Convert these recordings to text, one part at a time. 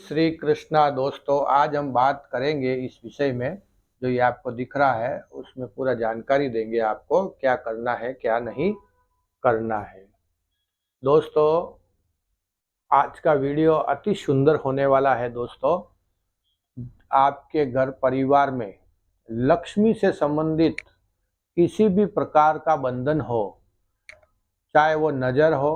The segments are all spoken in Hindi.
श्री कृष्णा दोस्तों, आज हम बात करेंगे इस विषय में। जो ये आपको दिख रहा है उसमें पूरा जानकारी देंगे आपको क्या करना है क्या नहीं करना है। दोस्तों, आज का वीडियो अति सुंदर होने वाला है। दोस्तों, आपके घर परिवार में लक्ष्मी से संबंधित किसी भी प्रकार का बंधन हो, चाहे वो नज़र हो,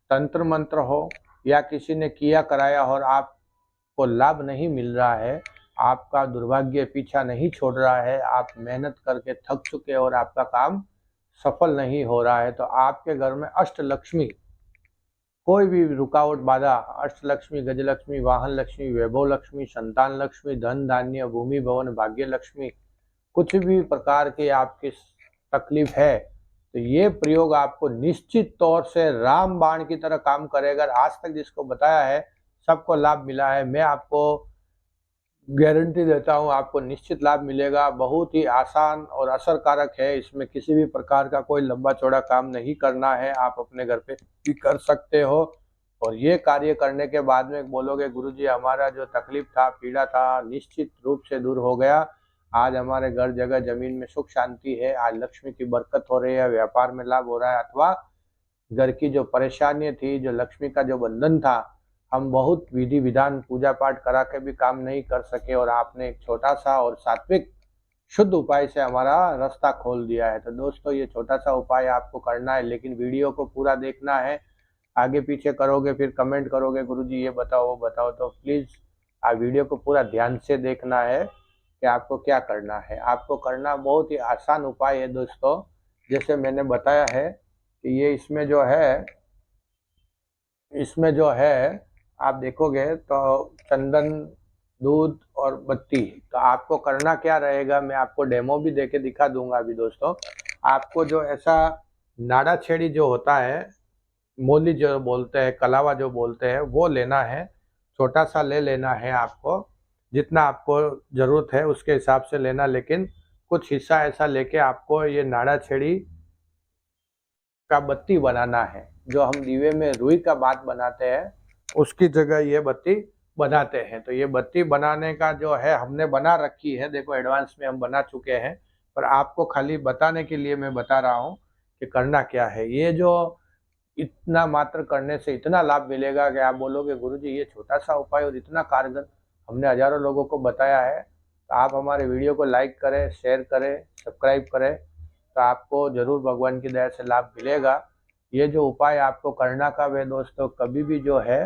तंत्र मंत्र हो या किसी ने किया कराया हो और आपको लाभ नहीं मिल रहा है, आपका दुर्भाग्य पीछा नहीं छोड़ रहा है, आप मेहनत करके थक चुके और आपका काम सफल नहीं हो रहा है, तो आपके घर में अष्टलक्ष्मी, कोई भी रुकावट बाधा, अष्टलक्ष्मी, गजलक्ष्मी, वाहन लक्ष्मी, वैभव लक्ष्मी, संतान लक्ष्मी, धन धान्य, भूमि भवन, भाग्य लक्ष्मी, कुछ भी प्रकार की आपकी तकलीफ है तो ये प्रयोग आपको निश्चित तौर से राम बाण की तरह काम करेगा। आज तक जिसको बताया है सबको लाभ मिला है। मैं आपको गारंटी देता हूँ आपको निश्चित लाभ मिलेगा। बहुत ही आसान और असरकारक है। इसमें किसी भी प्रकार का कोई लंबा चौड़ा काम नहीं करना है, आप अपने घर पे भी कर सकते हो। और ये कार्य करने के बाद में बोलोगे गुरुजी हमारा जो तकलीफ था, पीड़ा था, निश्चित रूप से दूर हो गया। आज हमारे घर जगह जमीन में सुख शांति है, आज लक्ष्मी की बरकत हो रही है, व्यापार में लाभ हो रहा है, अथवा घर की जो परेशानी थी, जो लक्ष्मी का जो बंधन था, हम बहुत विधि विधान पूजा पाठ करा के भी काम नहीं कर सके और आपने एक छोटा सा और सात्विक शुद्ध उपाय से हमारा रास्ता खोल दिया है। तो दोस्तों, ये छोटा सा उपाय आपको करना है, लेकिन वीडियो को पूरा देखना है। आगे पीछे करोगे फिर कमेंट करोगे गुरुजी ये बताओ वो बताओ, तो प्लीज़ आप वीडियो को पूरा ध्यान से देखना है कि आपको क्या करना है। आपको करना बहुत ही आसान उपाय है दोस्तों। जैसे मैंने बताया है कि ये इसमें जो है आप देखोगे तो चंदन, दूध और बत्ती। तो आपको करना क्या रहेगा, मैं आपको डेमो भी देके दिखा दूंगा अभी। दोस्तों, आपको जो ऐसा नाड़ा छेड़ी जो होता है, मोली जो बोलते हैं, कलावा जो बोलते हैं, वो लेना है। छोटा सा ले लेना है आपको, जितना आपको ज़रूरत है उसके हिसाब से लेना, लेकिन कुछ हिस्सा ऐसा लेके आपको ये नाड़ा छेड़ी का बत्ती बनाना है। जो हम दीवे में रुई का बात बनाते हैं उसकी जगह ये बत्ती बनाते हैं। तो ये बत्ती बनाने का जो है हमने बना रखी है, देखो एडवांस में हम बना चुके हैं, पर आपको खाली बताने के लिए मैं बता रहा हूँ कि करना क्या है। ये जो इतना मात्र करने से इतना लाभ मिलेगा कि आप बोलोगे गुरुजी ये छोटा सा उपाय और इतना कारगर हमने हजारों लोगों को बताया है। तो आप हमारे वीडियो को लाइक करें, शेयर करें, सब्सक्राइब करें, तो आपको जरूर भगवान की दया से लाभ मिलेगा। ये जो उपाय आपको करना का है दोस्तों, कभी भी जो है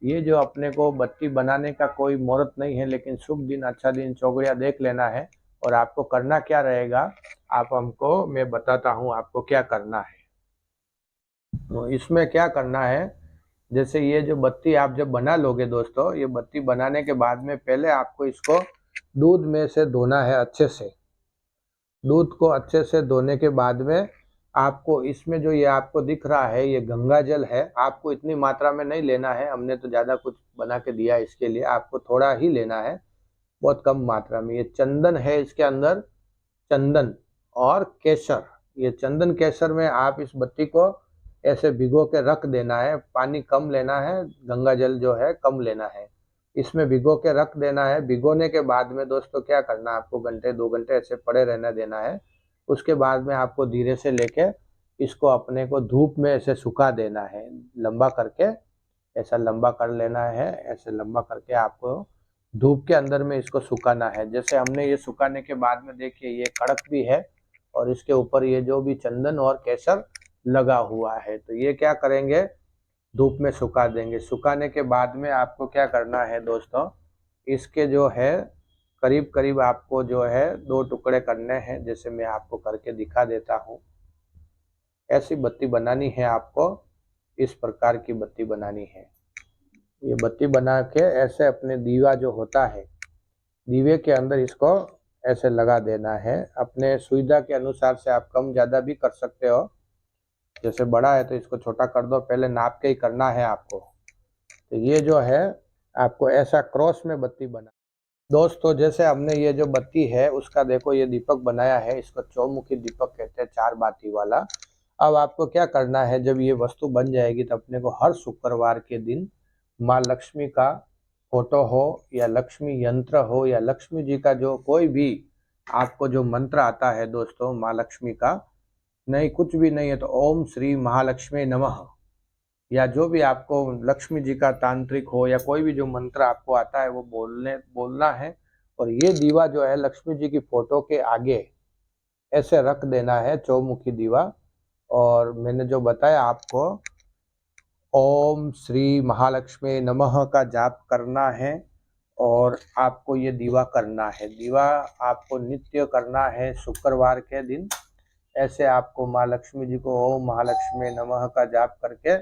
ये जो अपने को बत्ती बनाने का कोई मुहूर्त नहीं है, लेकिन शुभ दिन, अच्छा दिन, चौगड़िया देख लेना है। और आपको करना क्या रहेगा आप हमको, मैं बताता हूँ आपको क्या करना है। तो इसमें क्या करना है, जैसे ये जो बत्ती आप जब बना लोगे दोस्तों, ये बत्ती बनाने के बाद में पहले आपको इसको दूध में से धोना है अच्छे से। दूध को अच्छे से धोने के बाद में आपको इसमें जो ये आपको दिख रहा है ये गंगा जल है। आपको इतनी मात्रा में नहीं लेना है, हमने तो ज़्यादा कुछ बना के दिया इसके लिए, आपको थोड़ा ही लेना है, बहुत कम मात्रा में। ये चंदन है, इसके अंदर चंदन और केसर। ये चंदन केसर में आप इस बत्ती को ऐसे भिगो के रख देना है। पानी कम लेना है, गंगा जल जो है कम लेना है, इसमें भिगो के रख देना है। भिगोने के बाद में दोस्तों क्या करना है, आपको घंटे 2 घंटे ऐसे पड़े रहने देना है। उसके बाद में आपको धीरे से लेके इसको अपने को धूप में ऐसे सुखा देना है, लंबा करके ऐसा लंबा कर लेना है। ऐसे लंबा करके आपको धूप के अंदर में इसको सुखाना है। जैसे हमने ये सुखाने के बाद में देखिए ये कड़क भी है और इसके ऊपर ये जो भी चंदन और केसर लगा हुआ है। तो ये क्या करेंगे, धूप में सुखा देंगे। सुखाने के बाद में आपको क्या करना है दोस्तों, इसके जो है करीब करीब आपको जो है 2 टुकड़े करने हैं। जैसे मैं आपको करके दिखा देता हूँ। ऐसी बत्ती बनानी है आपको, इस प्रकार की बत्ती बनानी है। ये बत्ती बना के ऐसे अपने दीवा जो होता है, दीवे के अंदर इसको ऐसे लगा देना है। अपने सुविधा के अनुसार से आप कम ज़्यादा भी कर सकते हो। जैसे बड़ा है तो इसको छोटा कर दो, पहले नाप के ही करना है आपको। तो ये जो है आपको ऐसा क्रॉस में बत्ती बना। दोस्तों, जैसे हमने ये जो बत्ती है उसका देखो ये दीपक बनाया है, इसको चौमुखी दीपक कहते हैं, 4 बाती वाला। अब आपको क्या करना है, जब ये वस्तु बन जाएगी तो अपने को हर शुक्रवार के दिन माँ लक्ष्मी का फोटो हो या लक्ष्मी यंत्र हो या लक्ष्मी जी का जो कोई भी आपको जो मंत्र आता है दोस्तों माँ लक्ष्मी का, नहीं कुछ भी नहीं है तो ओम श्री महालक्ष्मी नमः, या जो भी आपको लक्ष्मी जी का तांत्रिक हो या कोई भी जो मंत्र आपको आता है वो बोलना है। और ये दीवा जो है लक्ष्मी जी की फोटो के आगे ऐसे रख देना है, चौमुखी दीवा। और मैंने जो बताया आपको ओम श्री महालक्ष्मी नमः का जाप करना है और आपको ये दीवा करना है। दीवा आपको नित्य करना है शुक्रवार के दिन। ऐसे आपको माँ लक्ष्मी जी को ओम महालक्ष्मी नमः का जाप करके,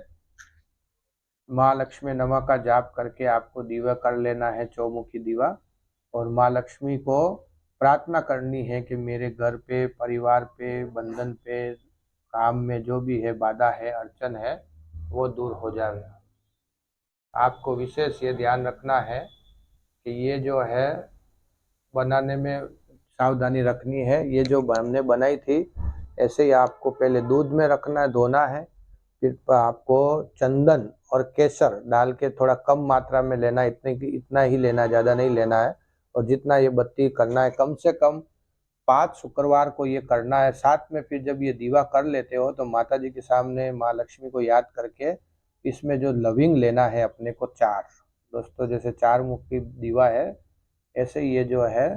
माँ लक्ष्मी नमः का जाप करके आपको दीवा कर लेना है, चौमुखी दीवा। और माँ लक्ष्मी को प्रार्थना करनी है कि मेरे घर पे, परिवार पे, बंधन पे, काम में जो भी है बाधा है, अड़चन है, वो दूर हो जाए। आपको विशेष ये ध्यान रखना है कि ये जो है बनाने में सावधानी रखनी है। ये जो हमने बनाई थी ऐसे ही आपको पहले दूध में रखना है, धोना है, फिर आपको चंदन और केसर डाल के थोड़ा कम मात्रा में लेना है, इतना ही लेना, ज़्यादा नहीं लेना है। और जितना ये बत्ती करना है कम से कम 5 शुक्रवार को ये करना है। साथ में फिर जब ये दीवा कर लेते हो तो माता जी के सामने माँ लक्ष्मी को याद करके इसमें जो लविंग लेना है अपने को 4 दोस्तों, जैसे 4 मुखी दीवा है ऐसे ये जो है,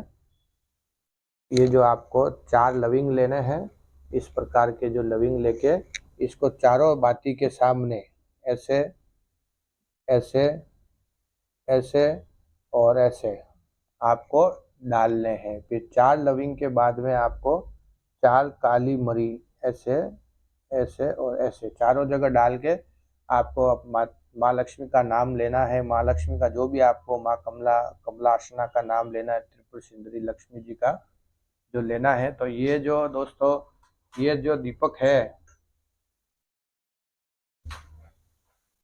ये जो आपको 4 लविंग लेने हैं। इस प्रकार के जो लविंग लेके इसको चारों बाती के सामने ऐसे ऐसे ऐसे और ऐसे आपको डालने हैं। फिर 4 लविंग के बाद में आपको 4 काली मरी ऐसे ऐसे और ऐसे चारों जगह डाल के आपको माँ लक्ष्मी का नाम लेना है। माँ लक्ष्मी का जो भी आपको माँ कमलासना का नाम लेना है, त्रिपुर सुंदरी लक्ष्मी जी का जो लेना है। तो ये जो दोस्तों ये जो दीपक है,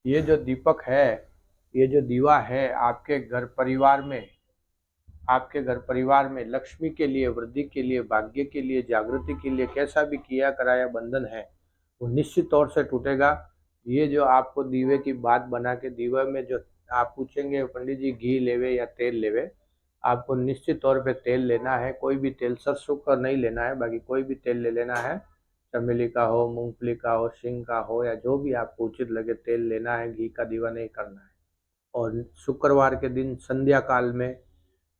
ये जो दीपक है, ये जो दीवा है आपके घर परिवार में, आपके घर परिवार में लक्ष्मी के लिए, वृद्धि के लिए, भाग्य के लिए, जागृति के लिए कैसा भी किया कराया बंधन है वो निश्चित तौर से टूटेगा। ये जो आपको दीवे की बात बना के दीवा में जो आप पूछेंगे पंडित जी घी लेवे या तेल लेवे, आपको निश्चित तौर पे तेल लेना है। कोई भी तेल, सरसों का नहीं लेना है, बाकी कोई भी तेल ले लेना है। चमेली का हो, मूंगफली का हो, सिंग का हो, या जो भी आपको उचित लगे तेल लेना है। घी का दीवा नहीं करना है। और शुक्रवार के दिन संध्या काल में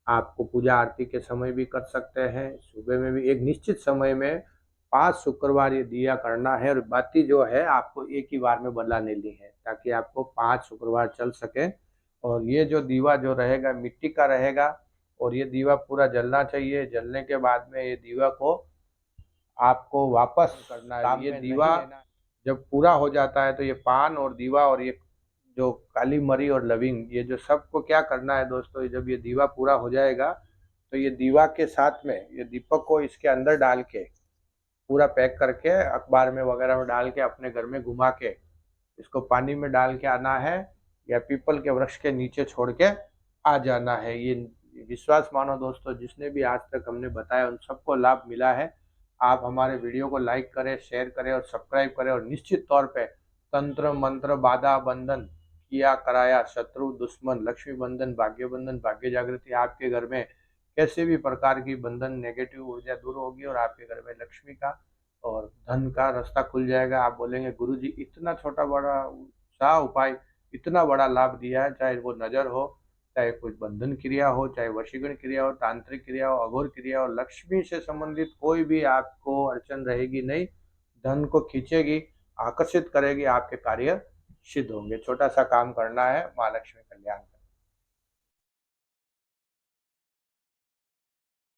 आपको पूजा आरती के समय भी कर सकते हैं, सुबह में भी। एक निश्चित समय में 5 शुक्रवार ये दिया करना है। और बाती जो है आपको एक ही बार में बदला नहीं ली है ताकि आपको 5 शुक्रवार चल सके। और ये जो दीवा जो रहेगा मिट्टी का रहेगा और ये दीवा पूरा जलना चाहिए। जलने के बाद में ये दीवा को आपको वापस करना है। ये दीवा जब पूरा हो जाता है तो ये पान और दीवा और ये जो काली मरी और लविंग, ये जो सबको क्या करना है दोस्तों, जब ये दीवा पूरा हो जाएगा तो ये दीवा के साथ में ये दीपक को इसके अंदर डाल के पूरा पैक करके अखबार में वगैरह में डाल के अपने घर में घुमा के इसको पानी में डाल के आना है या पीपल के वृक्ष के नीचे छोड़ के आ जाना है। ये विश्वास मानो दोस्तों, जिसने भी आज तक हमने बताया उन सबको लाभ मिला है। आप हमारे वीडियो को लाइक करें, शेयर करें और सब्सक्राइब करें। और निश्चित तौर पे तंत्र मंत्र बाधा बंधन किया कराया शत्रु दुश्मन लक्ष्मी बंधन, भाग्य बंधन, भाग्य जागृति आपके घर में कैसे भी प्रकार की बंधन नेगेटिव ऊर्जा दूर होगी और आपके घर में लक्ष्मी का और धन का रास्ता खुल जाएगा। आप बोलेंगे गुरुजी इतना छोटा बड़ा सा उपाय इतना बड़ा लाभ दिया है, चाहे वो नजर हो, चाहे कोई बंधन क्रिया हो, चाहे वशीकरण क्रिया हो, तांत्रिक क्रिया हो, अघोर क्रिया हो, लक्ष्मी से संबंधित कोई भी आपको अड़चन रहेगी नहीं। धन को खींचेगी, आकर्षित करेगी, आपके कार्य सिद्ध होंगे। छोटा सा काम करना है, माँ लक्ष्मी कल्याण।